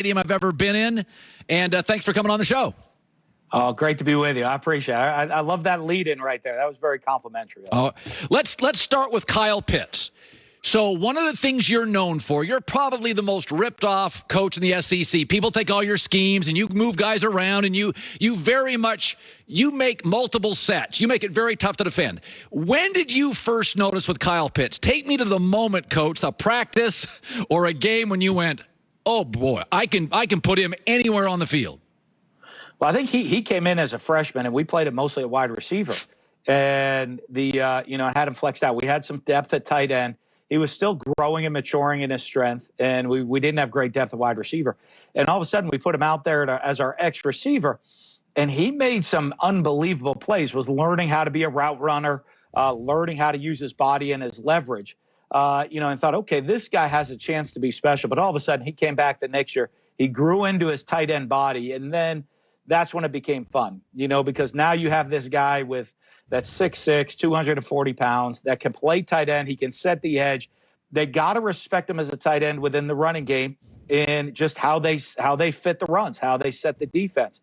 stadium I've ever been in. And thanks for coming on the show. Oh, great to be with you. I appreciate it. I love that lead in right there. That was very complimentary. Let's start with Kyle Pitts. So one of the things you're known for, you're probably the most ripped off coach in the SEC. People take all your schemes and you move guys around and you make multiple sets. You make it very tough to defend. When did you first notice with Kyle Pitts? Take me to the moment, coach, a practice or a game when you went, oh boy, I can put him anywhere on the field. Well, I think he came in as a freshman, and we played him mostly at wide receiver. And I had him flexed out. We had some depth at tight end. He was still growing and maturing in his strength, and we didn't have great depth at wide receiver. And all of a sudden, we put him out there as our X receiver, and he made some unbelievable plays. Was learning how to be a route runner, learning how to use his body and his leverage. And thought, okay, this guy has a chance to be special. But all of a sudden, he came back the next year. He grew into his tight end body, and then that's when it became fun, because now you have this guy that's 6'6", 240 pounds, that can play tight end. He can set the edge. They got to respect him as a tight end within the running game and just how they fit the runs, how they set the defense.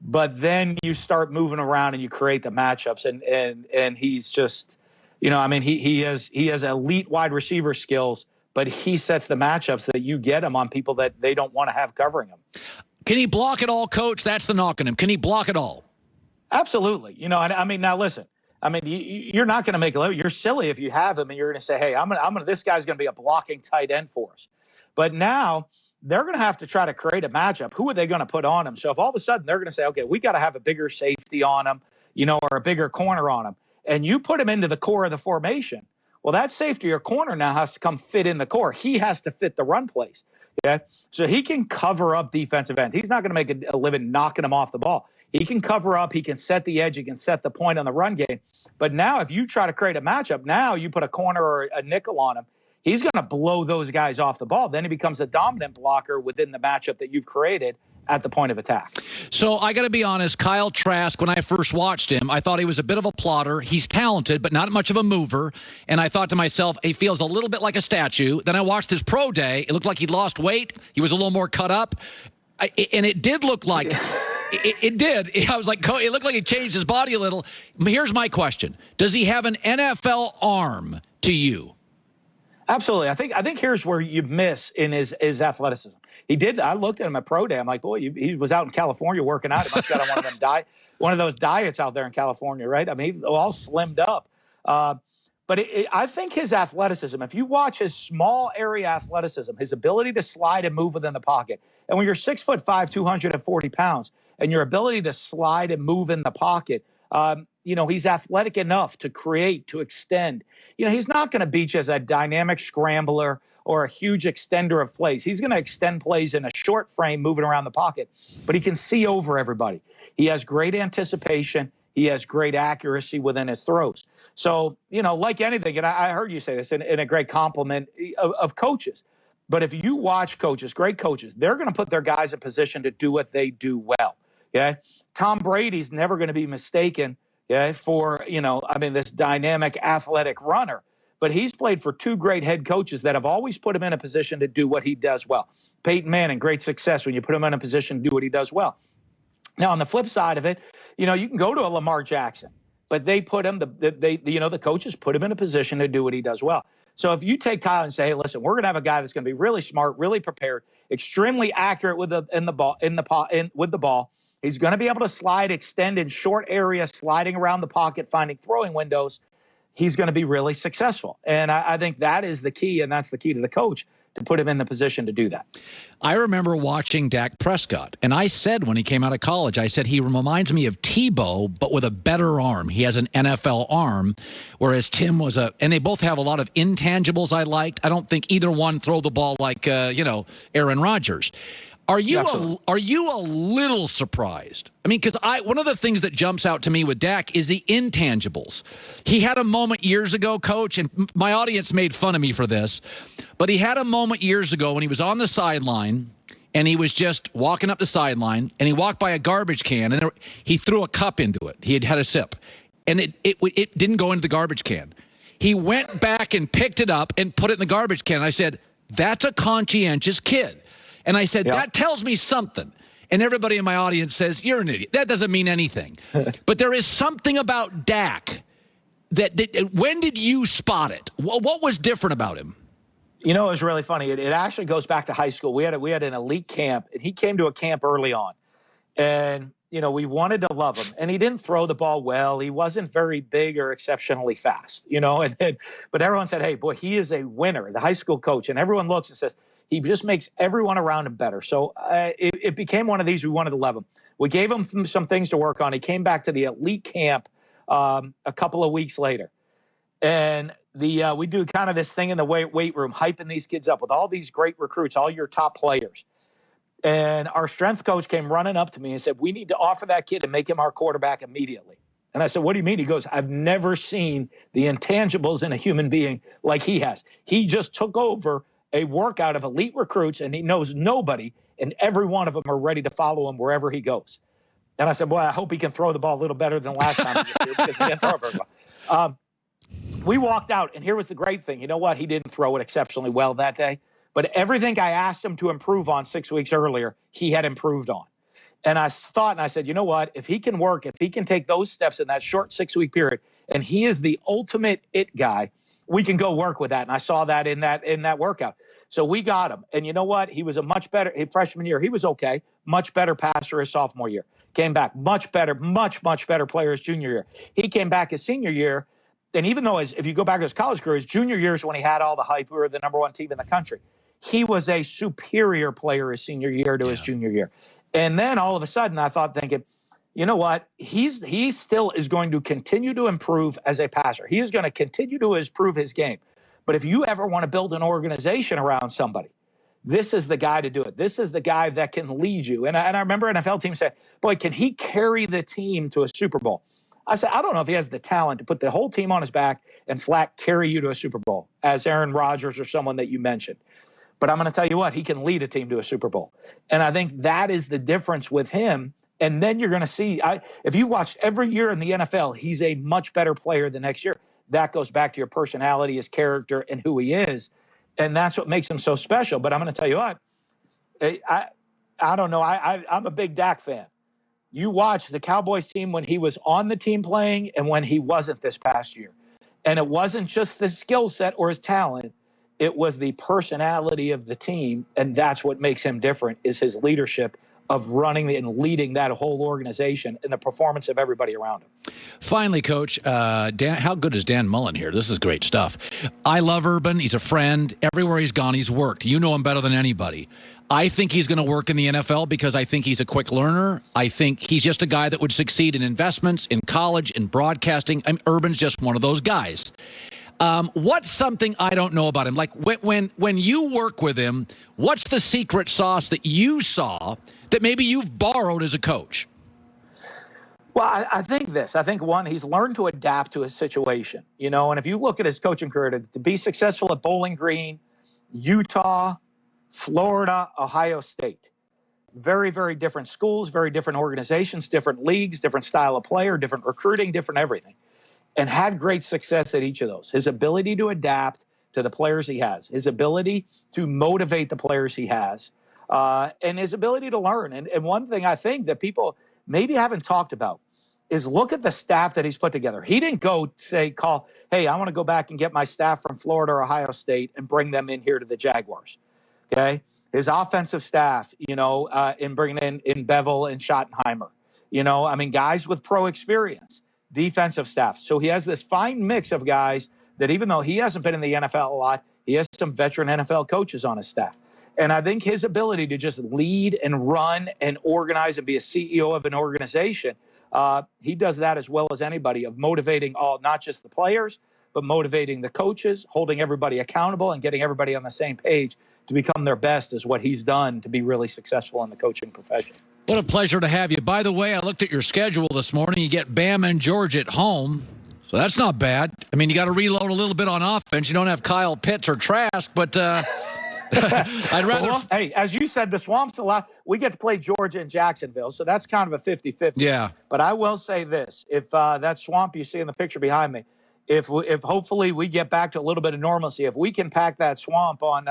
But then you start moving around and you create the matchups, and he's just, he has elite wide receiver skills, but he sets the matchups that you get him on people that they don't want to have covering him. Can he block it all, Coach? That's the knock on him. Can he block it all? Absolutely. Now listen. You're not going to make a living. You're silly if you have him and you're going to say, "Hey, this guy's going to be a blocking tight end for us." But now they're going to have to try to create a matchup. Who are they going to put on him? So if all of a sudden they're going to say, "Okay, we got to have a bigger safety on him, or a bigger corner on him," and you put him into the core of the formation, well, that safety or corner now has to come fit in the core. He has to fit the run plays. Okay, so he can cover up defensive ends. He's not going to make a living knocking them off the ball. He can cover up. He can set the edge. He can set the point on the run game. But now if you try to create a matchup, now you put a corner or a nickel on him, he's going to blow those guys off the ball. Then he becomes a dominant blocker within the matchup that you've created at the point of attack. So I got to be honest, Kyle Trask, when I first watched him, I thought he was a bit of a plotter. He's talented, but not much of a mover. And I thought to myself, he feels a little bit like a statue. Then I watched his pro day. It looked like he lost weight. He was a little more cut up. And it did look like... It did. I was like, it looked like he changed his body a little. Here's my question. Does he have an NFL arm to you? Absolutely. I think here's where you miss in his athleticism. He did. I looked at him at pro day. I'm like, boy, he was out in California working out. He must have got on one of those diets out there in California, right? He all slimmed up. But I think his athleticism, if you watch his small area athleticism, his ability to slide and move within the pocket, and when you're 6'5", 240 pounds, and your ability to slide and move in the pocket, he's athletic enough to create, to extend. He's not going to beat you as a dynamic scrambler or a huge extender of plays. He's going to extend plays in a short frame moving around the pocket, but he can see over everybody. He has great anticipation. He has great accuracy within his throws. So, like anything, and I heard you say this in a great compliment of coaches, but if you watch coaches, great coaches, they're going to put their guys in position to do what they do well. Okay. Tom Brady's never going to be mistaken, for, this dynamic athletic runner. But he's played for two great head coaches that have always put him in a position to do what he does well. Peyton Manning, great success when you put him in a position to do what he does well. Now, on the flip side of it, you can go to a Lamar Jackson, but they put him, the coaches put him in a position to do what he does well. So if you take Kyle and say, hey, listen, we're going to have a guy that's going to be really smart, really prepared, extremely accurate with the ball. He's going to be able to slide, extend in short areas, sliding around the pocket, finding throwing windows. He's going to be really successful. And I think that is the key, and that's the key to the coach, to put him in the position to do that. I remember watching Dak Prescott, and I said when he came out of college, I said he reminds me of Tebow, but with a better arm. He has an NFL arm, whereas Tim was and they both have a lot of intangibles I liked. I don't think either one throw the ball like, Aaron Rodgers. Are you a little surprised? Because one of the things that jumps out to me with Dak is the intangibles. He had a moment years ago, Coach, and my audience made fun of me for this, but he had a moment years ago when he was on the sideline and he was just walking up the sideline and he walked by a garbage can and he threw a cup into it. He had a sip, and it didn't go into the garbage can. He went back and picked it up and put it in the garbage can. I said, that's a conscientious kid. And I said, Yeah. that tells me something. And everybody in my audience says, you're an idiot. That doesn't mean anything. But there is something about Dak that when did you spot it? What was different about him? You know, it was really funny. It actually goes back to high school. We had an elite camp, and he came to a camp early on. And, you know, we wanted to love him. And he didn't throw the ball well. He wasn't very big or exceptionally fast, you know. But everyone said, hey, boy, he is a winner, the high school coach. And everyone looks and says, he just makes everyone around him better. So it became one of these. We wanted to love him. We gave him some things to work on. He came back to the elite camp a couple of weeks later. And we do kind of this thing in the weight room, hyping these kids up with all these great recruits, all your top players. And our strength coach came running up to me and said, we need to offer that kid and make him our quarterback immediately. And I said, what do you mean? He goes, I've never seen the intangibles in a human being like he has. He just took over a workout of elite recruits, and he knows nobody, and every one of them are ready to follow him wherever he goes. And I said, boy, I hope he can throw the ball a little better than last time he was here, because he didn't throw very well. We walked out, and here was the great thing. You know what? He didn't throw it exceptionally well that day. But everything I asked him to improve on 6 weeks earlier, he had improved on. And I thought, and I said, you know what? If he can work, if he can take those steps in that short 6 week period, and he is the ultimate it guy, we can go work with that. And I saw that in that workout. So we got him. And you know what? He was a much better freshman year. He was okay. Much better passer his sophomore year. Came back much better, much better player his junior year. He came back his senior year. And even though if you go back to his college career, his junior year is when he had all the hype. We were the #1 team in the country. He was a superior player his senior year to his junior year. And then all of a sudden I thought, thinking, you know what? He still is going to continue to improve as a passer. He is going to continue to improve his game. But if you ever want to build an organization around somebody, this is the guy to do it. This is the guy that can lead you. And I remember NFL teams said, boy, can he carry the team to a Super Bowl? I said, I don't know if he has the talent to put the whole team on his back and flat carry you to a Super Bowl, as Aaron Rodgers or someone that you mentioned. But I'm going to tell you what, he can lead a team to a Super Bowl. And I think that is the difference with him. And then you're going to see, if you watch every year in the NFL, he's a much better player the next year. That goes back to your personality, his character, and who he is. And that's what makes him so special. But I'm going to tell you what, I don't know. I'm a big Dak fan. You watch the Cowboys team when he was on the team playing and when he wasn't this past year. And it wasn't just the skill set or his talent. It was the personality of the team, and that's what makes him different, is his leadership of running and leading that whole organization and the performance of everybody around him. Finally, Coach, Dan, how good is Dan Mullen here? This is great stuff. I love Urban. He's a friend. Everywhere he's gone, he's worked. You know him better than anybody. I think he's going to work in the NFL because I think he's a quick learner. I think he's just a guy that would succeed in investments, in college, in broadcasting. Urban's just one of those guys. What's something I don't know about him? Like when you work with him, what's the secret sauce that you saw that maybe you've borrowed as a coach? Well, I think this. I think, one, he's learned to adapt to his situation. You know, and if you look at his coaching career, to be successful at Bowling Green, Utah, Florida, Ohio State, very, very different schools, very different organizations, different leagues, different style of player, different recruiting, different everything, and had great success at each of those. His ability to adapt to the players he has, his ability to motivate the players he has, and his ability to learn. And one thing I think that people maybe haven't talked about is look at the staff that he's put together. He didn't go call, hey, I want to go back and get my staff from Florida or Ohio State and bring them in here to the Jaguars. Okay. His offensive staff, you know, in bringing in Bevel and Schottenheimer, you know, I mean, guys with pro experience, defensive staff. So he has this fine mix of guys that, even though he hasn't been in the NFL a lot, he has some veteran NFL coaches on his staff. And I think his ability to just lead and run and organize and be a CEO of an organization, he does that as well as anybody, of motivating not just the players, but motivating the coaches, holding everybody accountable, and getting everybody on the same page to become their best, is what he's done to be really successful in the coaching profession. What a pleasure to have you. By the way, I looked at your schedule this morning. You get Bama and Georgia at home, so that's not bad. I mean, you got to reload a little bit on offense. You don't have Kyle Pitts or Trask, but I'd rather... Well, hey, as you said, the Swamp's a lot. We get to play Georgia and Jacksonville, so that's kind of a 50-50. Yeah. But I will say this. If that Swamp you see in the picture behind me, if hopefully we get back to a little bit of normalcy, if we can pack that Swamp on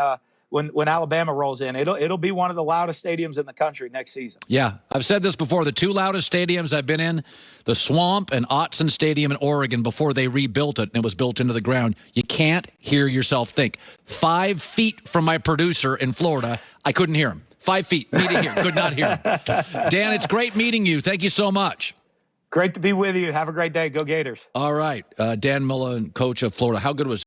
when Alabama rolls in. It'll be one of the loudest stadiums in the country next season. Yeah, I've said this before. The two loudest stadiums I've been in, the Swamp and Autzen Stadium in Oregon, before they rebuilt it and it was built into the ground. You can't hear yourself think. 5 feet from my producer in Florida, I couldn't hear him. 5 feet, me to hear, could not hear him. Dan, it's great meeting you. Thank you so much. Great to be with you. Have a great day. Go Gators. All right, Dan Mullen, coach of Florida. How good was